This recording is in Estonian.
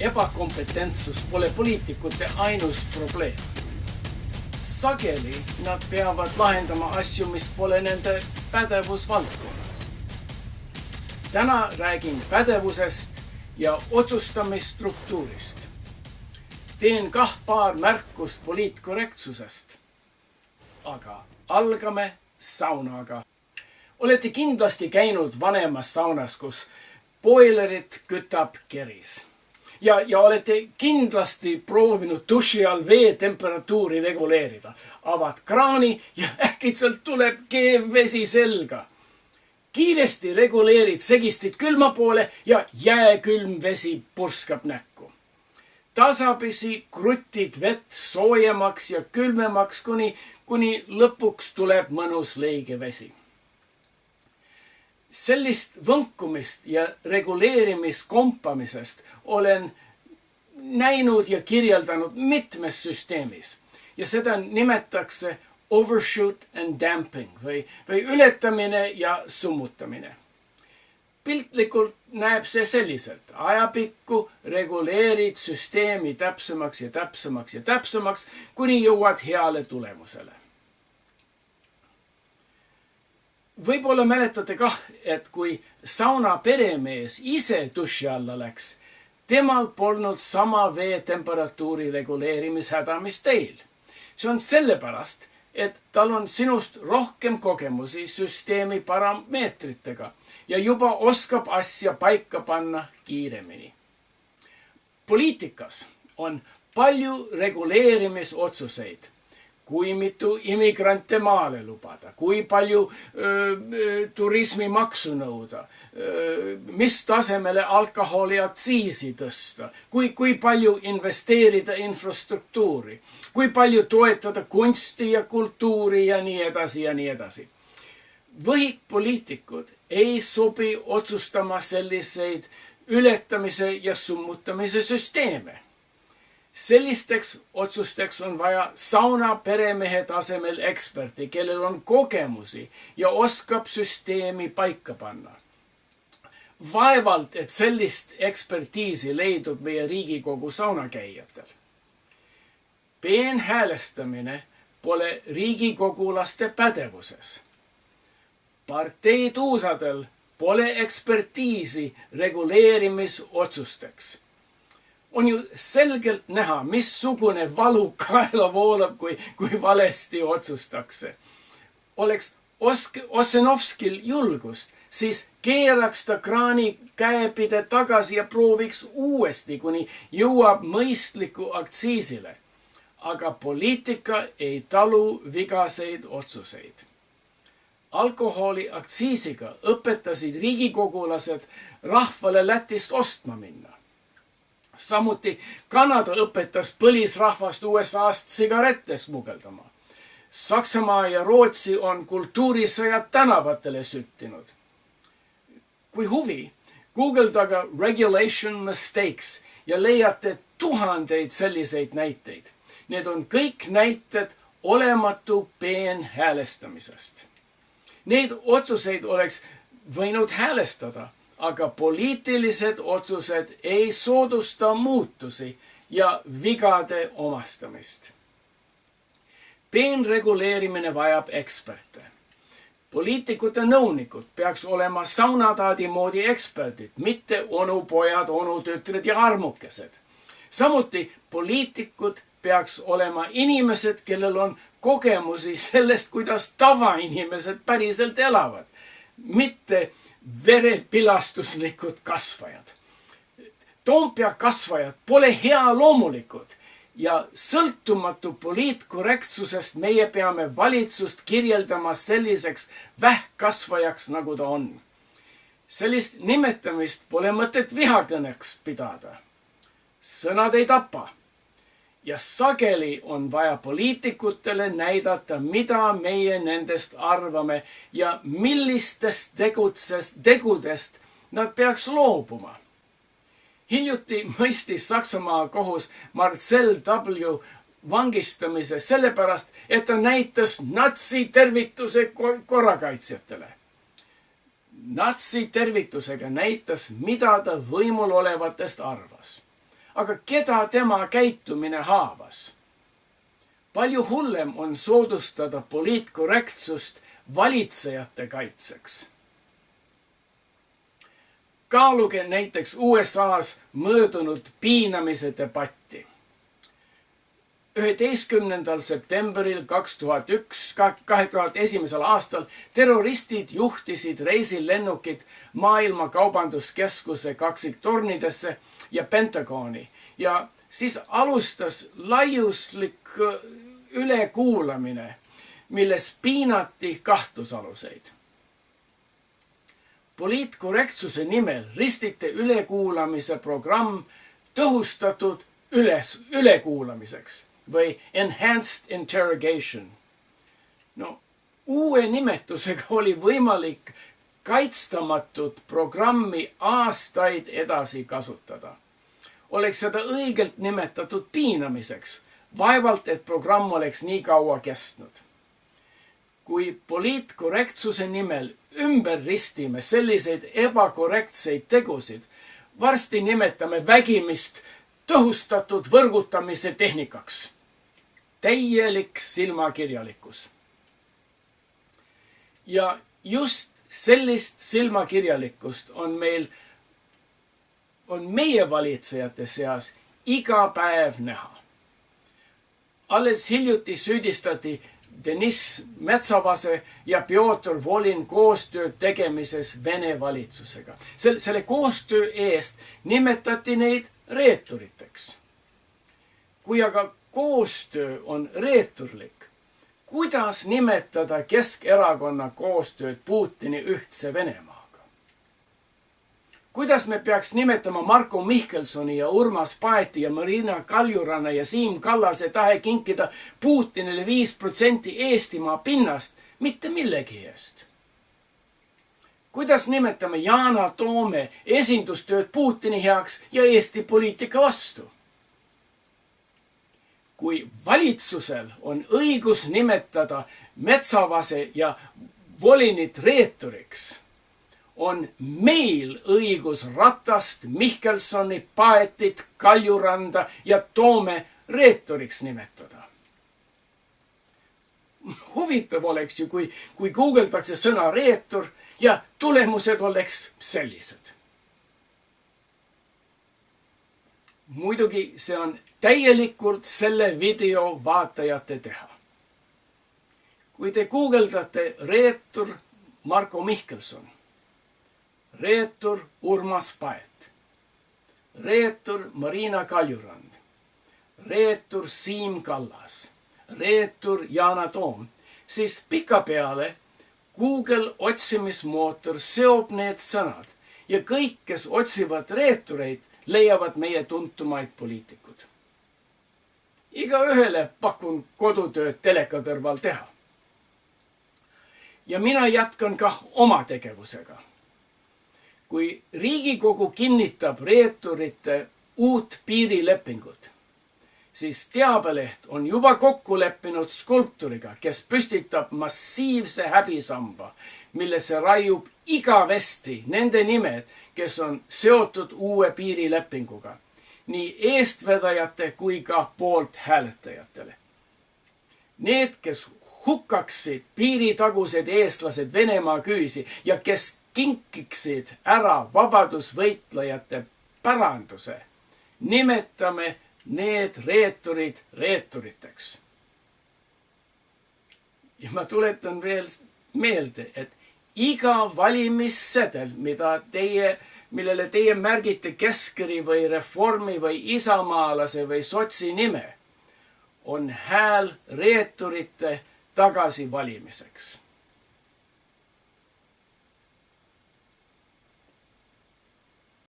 Ebakompetentsus pole poliitikute ainus probleem. Sageli nad peavad lahendama asju, mis pole nende pädevusvaldkonnas. Täna räägin pädevusest ja otsustamisstruktuurist. Teen paar märkust poliitkorrektsusest. Aga algame saunaga. Olete kindlasti käinud vanemas saunas, kus boilerit kütab keris. Ja olete kindlasti proovinud duši all vee temperatuuri reguleerida. Avad kraani ja äkitselt tuleb keev vesi selga. Kiiresti reguleerid segistit külma poole ja jääkülm vesi purskab näkku. Tasapisi krutid vett soojemaks ja külmemaks, kuni lõpuks tuleb mõnus leige vesi. Sellist võnkumist ja reguleerimiskompamisest olen näinud ja kirjeldanud mitmes süsteemis. Ja seda nimetatakse overshoot and damping või ületamine ja summutamine. Piltlikult näeb see selliselt. Ajapikku reguleerid süsteemi täpsemaks ja täpsemaks ja täpsemaks, kuni jõuad heale tulemusele. Võib-olla mäletate kah, et kui sauna peremees ise duši alla läks, temal polnud sama vee temperatuuri reguleerimishäda, mis teil. See on sellepärast, et tal on sinust rohkem kogemusi süsteemi parameetritega ja juba oskab asja paika panna kiiremini. Poliitikas on palju reguleerimisotsuseid. Kui mitu immigrante maale lubada, kui palju turismimaksu nõuda, mis tasemele alkoholiaktsiisi tõsta, kui palju investeerida infrastruktuuri, kui palju toetada kunsti ja kultuuri ja nii edasi ja nii edasi. Võhikpoliitikud ei sobi otsustama selliseid ületamise ja summutamise süsteeme. Sellisteks otsusteks on vaja sauna peremehe tasemel eksperti, kellel on kogemusi ja oskab süsteemi paika panna. Vaevalt, et sellist ekspertiisi leidub meie Riigikogu saunakäijatel. Peenhäälestamine pole riigikogulaste pädevuses. Parteituusadel pole ekspertiisi reguleerimisotsusteks. On ju selgelt näha, missugune valu kaela voolab, kui valesti otsustakse. Oleks Ossinovskil julgust, siis keeraks ta kraani käepide tagasi ja prooviks uuesti, kuni jõuab mõistliku aktsiisile. Aga poliitika ei talu vigaseid otsuseid. Alkoholi aktsiisiga õpetasid riigikogulased rahvale Lätist ostma minna. Samuti Kanada õpetas põlisrahvast USA-st sigarette smugeldama. Saksamaa ja Rootsi on kultuurisõjad tänavatele süttinud. Kui huvi, guugeldaga regulation mistakes ja leiate tuhandeid selliseid näiteid. Need on kõik näited olematu peenhäälestamisest. Neid otsuseid oleks võinud häälestada, aga poliitilised otsused ei soodusta muutusi ja vigade omastamist. Peenreguleerimine vajab eksperte. Poliitikute nõunikud peaks olema saunataadi moodi eksperdid, mitte onupojad, onutütred ja armukesed. Samuti poliitikud peaks olema inimesed, kellel on kogemusi sellest, kuidas tavainimesed päriselt elavad, mitte verepilastuslikud kasvajad. Toompea kasvajad pole healoomulikud ja sõltumatu poliitkorrektsusest meie peame valitsust kirjeldama selliseks vähkkasvajaks, nagu ta on. Sellist nimetamist pole mõtet vihakõneks pidada. Sõnad ei tapa. Ja sageli on vaja poliitikutele näidata, mida meie nendest arvame ja millistest tegudest nad peaks loobuma. Hiljuti mõistis Saksamaa kohus Marcel W. vangistamise sellepärast, et ta näitas natsitervituse korrakaitsjatele. Natsitervitusega näitas, mida ta võimul olevatest arvas. aga keda tema käitumine haavas? Palju hullem on soodustada poliitkorrektsust valitsejate kaitseks. Kaaluge näiteks USA's möödunud piinamise debatti. 11. septembril 2001 aastal terroristid juhtisid reisilennukid Maailma Kaubanduskeskuse kaksiktornidesse ja Pentagoni ja siis alustas laiuslik ülekuulamine, milles piinati kahtlusaluseid. Poliitkorrektsuse nimel ristite ülekuulamise programm tõhustatud ülekuulamiseks või enhanced interrogation. No, uue nimetusega oli võimalik kaitstamatut programmi aastaid edasi kasutada. Oleks seda õigelt nimetatud piinamiseks, vaevalt et programm oleks nii kaua kestnud. Kui poliitkorrektsuse nimel ümber ristime selliseid ebakorrektseid tegusid, varsti nimetame vägimist tõhustatud võrgutamise tehnikaks. Täielik silmakirjalikkus. Ja just sellist silmakirjalikkust on meie valitsejate seas iga päev näha. Alles hiljuti süüdistati Deniss Metsavase ja Pjotr Volin koostööd tegemises Vene valitsusega. Selle koostöö eest nimetati neid reeturiteks. Kui aga koostöö on reeturlik, kuidas nimetada Keskerakonna koostööd Putini ühtse Venemaaga? Kuidas me peaks nimetama Marko Mihkelsoni ja Urmas Paeti ja Marina Kaljuranna ja Siim Kallase tahe kinkida Putinile 5% Eestimaa pinnast mitte millegi eest? Kuidas nimetame Yana Toome esindustööd Putini heaks ja Eesti poliitika vastu? Kui valitsusel on õigus nimetada Metsavase ja Volinit reeturiks, on meil õigus Ratast, Mihkelsoni, Paetit, Kaljuranda ja Toome reeturiks nimetada. Huvitav oleks ju, kui guugeldakse sõna reetur ja tulemused oleks sellised. Muidugi see on täielikult selle video vaatajate teha. Kui te guugeldate reetur Marko Mihkelson, reetur Urmas Paet, reetur Marina Kaljurand, reetur Siim Kallas, reetur Yana Toom, siis pikapeale Google otsimismootor seob need sõnad ja kõik, kes otsivad reetureid, leiavad meie tuntumaid poliitikud. Igaühele pakun kodutööd teleka kõrval teha. Ja mina jätkan kah oma tegevusega. Kui Riigikogu kinnitab reeturite uut piirilepingut, siis Teabeleht on juba kokku leppinud skulpturiga, kes püstitab massiivse häbisamba, millesse raiub igavesti nende nimed, kes on seotud uue piirilepinguga, nii eestvedajate kui ka poolt hääletajatele. Need, kes hukkaksid piiritagused eestlased Venemaa küüsi ja kes kinkiksid ära vabadusvõitlejate päranduse, nimetame need reeturid reeturiteks. Ja ma tuletan veel meelde, et iga valimissedel, millele teie märgite Keskeri või Reformi või Isamaalase või sotsi nime, on hääl reeturite tagasivalimiseks.